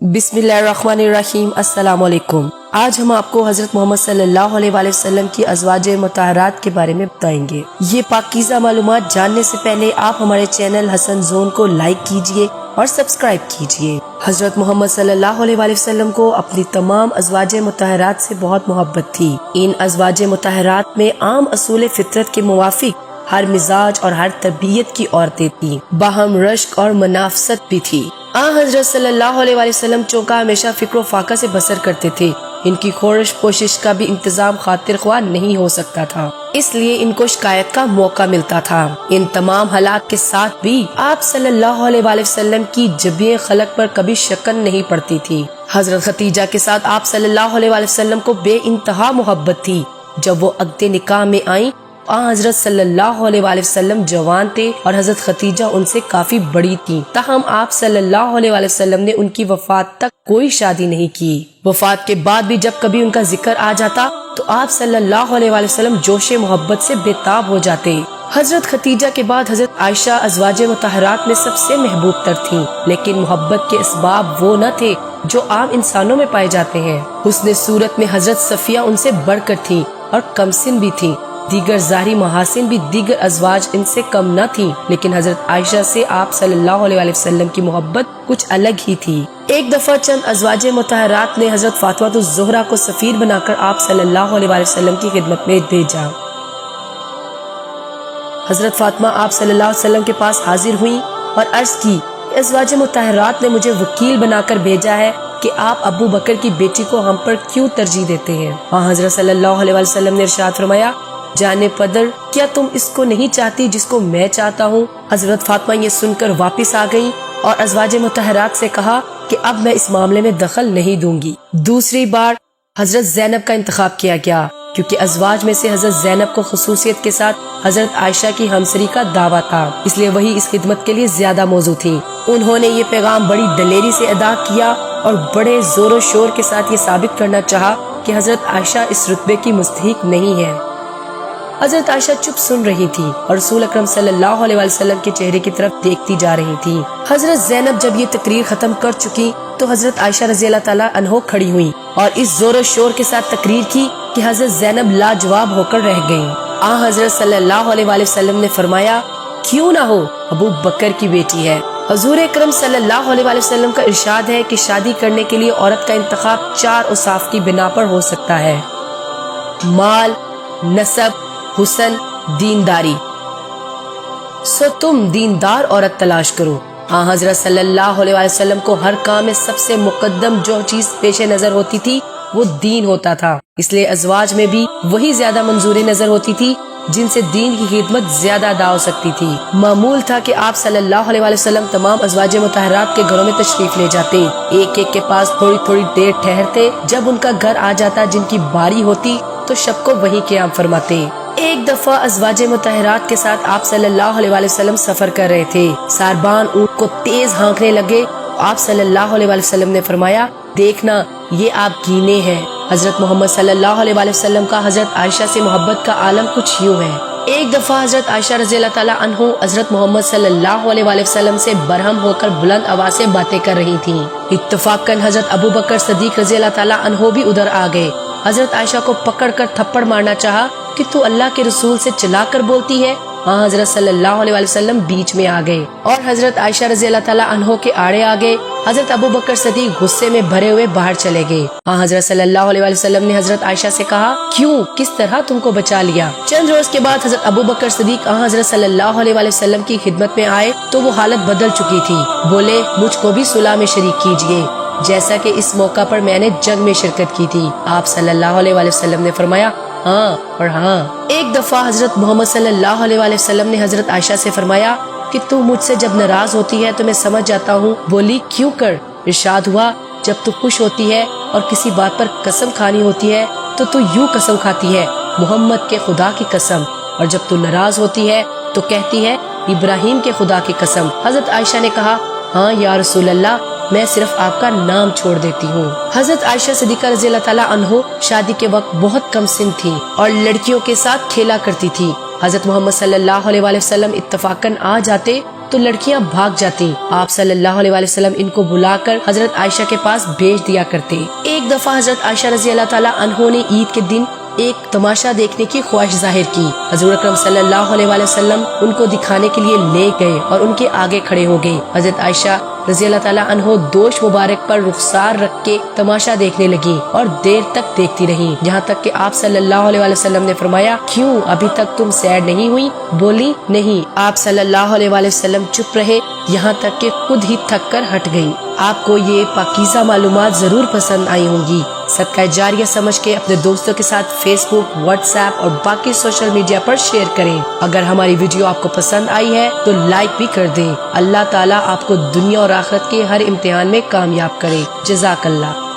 बिस्मिल्लाहिर्रहमानिर्रहीम। अस्सलाम वालेकुम। आज हम आपको हजरत मोहम्मद सल्लल्लाहु अलैहि वसल्लम की अज़वाज मुतहरात के बारे में बताएंगे। ये पाकीज़ा मालूमात जानने से पहले आप हमारे चैनल हसन जोन को लाइक कीजिए और सब्सक्राइब कीजिए। हजरत मोहम्मद सल्लल्लाहु अलैहि वसल्लम को अपनी तमाम अज़वाज मुतहरात से बहुत मोहब्बत थी। इन अज़वाज मुतहरात में आम असूल फितरत के मुवाफिक हर मिजाज और हर तरबियत की औरतें थीं, बाहम रश्क और मनाफसत भी थी। हजरत सल्लल्लाहु अलैहि वसल्लम चौका हमेशा फिक्र फाका से बसर करते थे। इनकी खोरिश पोशिश का भी इंतजाम खातिर ख्वाह नहीं हो सकता था, इसलिए इनको शिकायत का मौका मिलता था। इन तमाम हालात के साथ भी आप सल्लल्लाहु अलैहि वसल्लम की जबीए खलक पर कभी शकन नहीं पड़ती थी। हजरत खतीजा के साथ आप सल्लल्लाहु अलैहि वसल्लम को बेइंतहा मोहब्बत थी। जब वो अक़्दे निकाह में आई, हजरत सल्लल्लाहु अलैहि वसल्लम जवान थे और हजरत खतीजा उनसे काफी बड़ी थी। ताहम आप सल्लल्लाहु अलैहि वसल्लम ने उनकी वफात तक कोई शादी नहीं की। वफात के बाद भी जब कभी उनका जिक्र आ जाता तो आप सल्लल्लाहु अलैहि वसल्लम जोशे मोहब्बत से बेताब हो जाते। हजरत खतीजा के बाद हजरत आयशा अज़वाज मुतहरात में सबसे महबूब तर थी, लेकिन मोहब्बत के असबाब वो न थे जो आम इंसानों में पाए जाते हैं। हुस्न सूरत में हजरत सफिया उनसे बढ़कर थी और कमसिन भी थी। दीगर ज़ाहिरी महासिन भी दीगर अज़वाज इनसे कम न थी, लेकिन हजरत आयशा से आप सल्लल्लाहु अलैहि वसल्लम की मोहब्बत कुछ अलग ही थी। एक दफा चंद अज़वाज मुतहरात ने हजरत फातिमा ज़ुहरा को सफीर बनाकर आप सल्लल्लाहु अलैहि वसल्लम की खिदमत में भेजा। हजरत फातिमा आप सल्लल्लाहु अलैहि वसल्लम के पास हाजिर हुई और अर्ज की, अज़वाज मुतहरात ने मुझे वकील बनाकर भेजा है कि आप अबू बकर की बेटी को हम पर क्यों तरजीह देते हैं। हजरत सल्लल्लाहु अलैहि वसल्लम ने इरशाद फरमाया, जाने पदर, क्या तुम इसको नहीं चाहती जिसको मैं चाहता हूँ। हजरत फातिमा ये सुनकर वापस आ गयी और अज़वाज मुतहरात से कहा कि अब मैं इस मामले में दखल नहीं दूंगी। दूसरी बार हजरत ज़ैनब का इंतखाब किया गया, क्योंकि अज़वाज में से हजरत ज़ैनब को खुसूसियत के साथ हजरत आयशा की हमसरी का दावा था, इसलिए वही इस खिदमत के लिए ज्यादा मौजू थी। उन्होंने ये पैगाम बड़ी दलेरी से अदा किया और बड़े जोर शोर के साथ ये साबित करना चाहा कि हजरत आयशा इस रुतबे की मुस्तहिक नहीं है। हजरत आयशा चुप सुन रही थी और रसूल अकरम सल्लल्लाहु अलैहि वसल्लम के चेहरे की तरफ देखती जा रही थी। हजरत ज़ैनब जब ये तकरीर खत्म कर चुकी तो हजरत आयशा रज़ी अल्लाह ताला अन्हो खड़ी हुई और इस जोर शोर के साथ तकरीर की कि हजरत ज़ैनब लाजवाब होकर रह गयी। हजरत सल्लल्लाहु अलैहि वसल्लम ने फरमाया, क्यों ना हो, अबू बकर की बेटी है। हुज़ूर अकरम सल्लल्लाहु अलैहि वसल्लम का इरशाद है कि शादी करने के लिए औरत का इंतखाब 4 औसाफ की बिना पर हो सकता है: माल, नसब, हुसन, दीनदारी। सो तुम दीनदार औरत तलाश करो। हजरत सल्लल्लाहु अलैहि वसल्लम को हर काम में सबसे मुकद्दम जो चीज पेश नजर होती थी वो दीन होता था, इसलिए अज़वाज में भी वही ज्यादा मंजूरी नजर होती थी जिनसे दीन की खिदमत ज्यादा अदा हो सकती थी। मामूल था कि आप सल्लल्लाहु अलैहि वसल्लम तमाम अज़वाज मुतहरात के घरों में तशरीफ ले जाते, एक एक के पास थोड़ी थोड़ी देर ठहरते। जब उनका घर आ जाता जिनकी बारी होती तो शब को वही क़याम फरमाते। एक दफा अज़वाज मुतहरात के साथ आप सल्लल्लाहु अलैहि वसल्लम सफर कर रहे थे। सारबान ऊँट को तेज हाँकने लगे। आप सल्लल्लाहु अलैहि वसल्लम ने फरमाया, देखना ये आप कीने हैं। हजरत मोहम्मद सल्लल्लाहु अलैहि वसल्लम का हजरत आयशा से मोहब्बत का आलम कुछ यूँ है। एक दफा हजरत आयशा रज़ी अल्लाह ताला अन्हो हजरत मोहम्मद सल्लल्लाहु अलैहि वसल्लम से बरहम होकर बुलंद आवाज से बातें कर रही थी। इत्तफाकन हजरत अबू बकर सदीक रज़ी अल्लाह ताला अन्हो भी उधर आ गए। हजरत आयशा को पकड़कर थप्पड़ मारना चाहा कि तू अल्लाह के रसूल से चिल्लाकर बोलती है। हजरत सल्लल्लाहु अलैहि वसल्लम बीच में आ गए और हजरत आयशा रज़ी अल्लाह ताला अन्हो के आड़े आ गए। हजरत अबू बकर सदीक गुस्से में भरे हुए बाहर चले गए। हजरत सल्लल्लाहु अलैहि वसल्लम ने हजरत आयशा से कहा, क्यों, किस तरह तुमको बचा लिया। चंद रोज के बाद हजरत अबू बकर सदीक हजरत सल्लल्लाहु अलैहि वसल्लम की खिदमत में आए तो वो हालत बदल चुकी थी। बोले, मुझको भी सुलह में शरीक कीजिए, जैसा कि इस मौका पर मैंने जंग में शिरकत की थी। आप सल्लल्लाहु अलैहि वसल्लम ने फरमाया, हाँ और हाँ। एक दफा हजरत मोहम्मद सल्लल्लाहु अलैहि वसल्लम ने हजरत आयशा से फरमाया कि तू मुझसे जब नाराज होती है तो मैं समझ जाता हूँ। बोली, क्यों कर। इरशाद हुआ, जब तू खुश होती है और किसी बात पर कसम खानी होती है तो तू यूं कसम खाती है, मोहम्मद के खुदा की कसम, और जब तू नाराज होती है तो कहती है, इब्राहिम के खुदा की कसम। हजरत आयशा ने कहा, हाँ या रसूल अल्लाह, मैं सिर्फ आपका नाम छोड़ देती हूँ। हजरत आयशा सिद्दीक़ा रज़ी अल्लाह ताला अन्हो शादी के वक्त बहुत कम सिन थी और लड़कियों के साथ खेला करती थी। हजरत मोहम्मद सल्लल्लाहु अलैहि वसल्लम इत्तफाकन आ जाते تو لڑکیاں بھاگ جاتی. آپ صلی اللہ علیہ وسلم ان کو بلا کر حضرت عائشہ کے پاس بھیج دیا کرتے. ایک دفعہ حضرت عائشہ رضی اللہ تعالیٰ عنہ نے عید کے دن ایک تماشا دیکھنے کی خواہش ظاہر کی. حضور اکرم صلی اللہ علیہ وسلم ان کو دکھانے کے لیے لے گئے اور ان کے آگے کھڑے ہو گئے. حضرت عائشہ رضی اللہ تعالیٰ عنہ دوش مبارک پر رخسار رکھ کے تماشا دیکھنے لگی اور دیر تک دیکھتی رہی، جہاں تک کہ آپ صلی اللہ علیہ وسلم نے فرمایا، کیوں ابھی تک تم سیر نہیں ہوئی؟ بولی نہیں. آپ صلی اللہ علیہ وسلم چپ رہے یہاں تک کہ خود ہی تھک کر ہٹ گئی. آپ کو یہ پاکیزہ معلومات ضرور پسند آئی ہوں گی. صدقہ جاریہ سمجھ کے اپنے دوستوں کے ساتھ فیس بک، واٹس ایپ اور باقی سوشل میڈیا پر شیئر کریں. اگر ہماری ویڈیو آپ کو پسند آئی ہے تو لائک بھی کر دیں. اللہ تعالیٰ آپ کو دنیا اور آخرت کے ہر امتحان میں کامیاب کرے. جزاک اللہ.